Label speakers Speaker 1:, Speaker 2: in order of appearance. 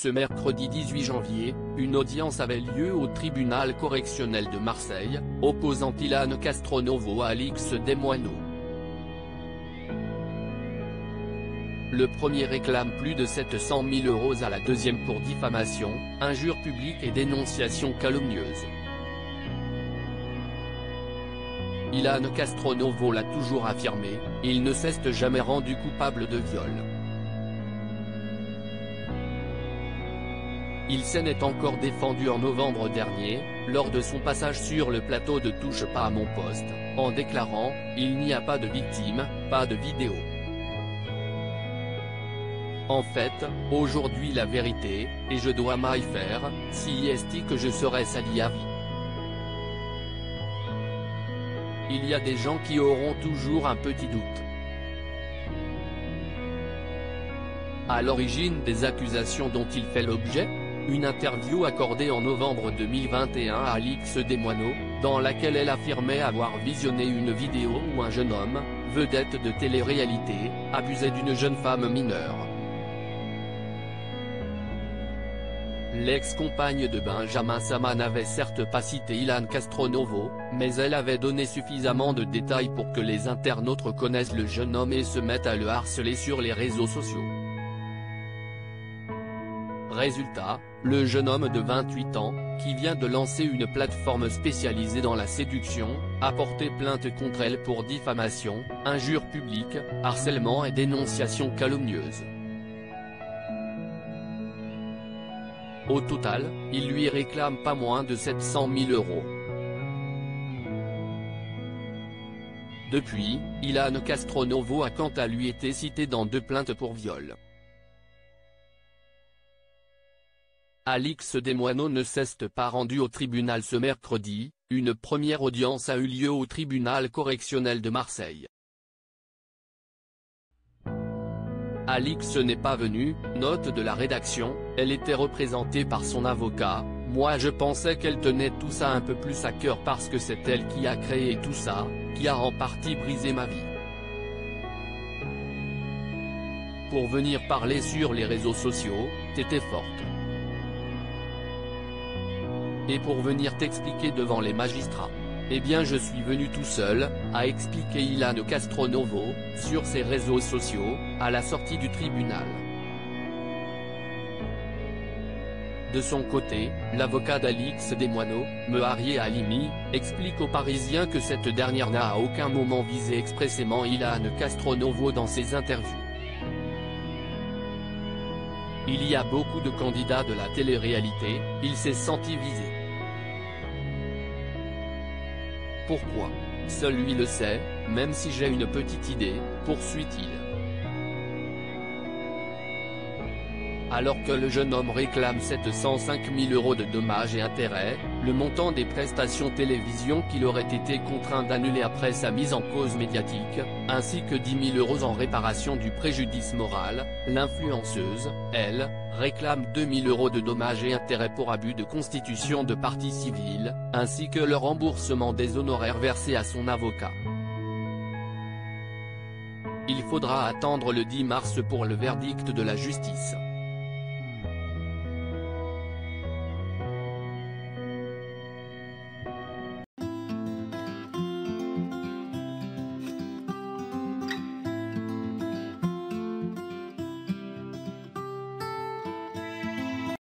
Speaker 1: ce mercredi 18 janvier, une audience avait lieu au tribunal correctionnel de Marseille, opposant Ilan Castronovo à Alix Desmoineaux. Le premier réclame plus de 700 000 € à la deuxième pour diffamation, injure publique et dénonciation calomnieuse. Ilan Castronovo l'a toujours affirmé, il ne s'est jamais rendu coupable de viol. Il s'en est encore défendu en novembre dernier, lors de son passage sur le plateau de Touche pas à mon poste, en déclarant « Il n'y a pas de victime, pas de vidéo. En fait, aujourd'hui la vérité, et je dois m'y faire, si est que je serai sali à vie. Il y a des gens qui auront toujours un petit doute. À l'origine des accusations dont il fait l'objet, une interview accordée en novembre 2021 à Alix Desmoineaux, dans laquelle elle affirmait avoir visionné une vidéo où un jeune homme, vedette de télé-réalité, abusait d'une jeune femme mineure. L'ex-compagne de Benjamin Sama n'avait certes pas cité Ilan Castronovo, mais elle avait donné suffisamment de détails pour que les internautes reconnaissent le jeune homme et se mettent à le harceler sur les réseaux sociaux. Résultat, le jeune homme de 28 ans, qui vient de lancer une plateforme spécialisée dans la séduction, a porté plainte contre elle pour diffamation, injure publique, harcèlement et dénonciation calomnieuse. Au total, il lui réclame pas moins de 700 000 €. Depuis, Ilan Castronovo a quant à lui été cité dans 2 plaintes pour viol. Alix Desmoineaux ne s'est pas rendue au tribunal ce mercredi, une première audience a eu lieu au tribunal correctionnel de Marseille. Alix n'est pas venue, note de la rédaction, elle était représentée par son avocat. Moi je pensais qu'elle tenait tout ça un peu plus à cœur parce que c'est elle qui a créé tout ça, qui a en partie brisé ma vie. Pour venir parler sur les réseaux sociaux, t'étais forte. Et pour venir t'expliquer devant les magistrats. Eh bien je suis venu tout seul, a expliqué Ilan Castronovo, sur ses réseaux sociaux, à la sortie du tribunal. De son côté, l'avocat d'Alix Desmoineaux, Meharieh Halimi, explique aux Parisiens que cette dernière n'a à aucun moment visé expressément Ilan Castronovo dans ses interviews. Il y a beaucoup de candidats de la télé-réalité, il s'est senti visé. Pourquoi? Seul lui le sait, même si j'ai une petite idée, poursuit-il. Alors que le jeune homme réclame 705 000 € de dommages et intérêts, le montant des prestations télévision qu'il aurait été contraint d'annuler après sa mise en cause médiatique, ainsi que 10 000 € en réparation du préjudice moral, l'influenceuse, elle, réclame 2 000 € de dommages et intérêts pour abus de constitution de partie civile, ainsi que le remboursement des honoraires versés à son avocat. Il faudra attendre le 10 mars pour le verdict de la justice.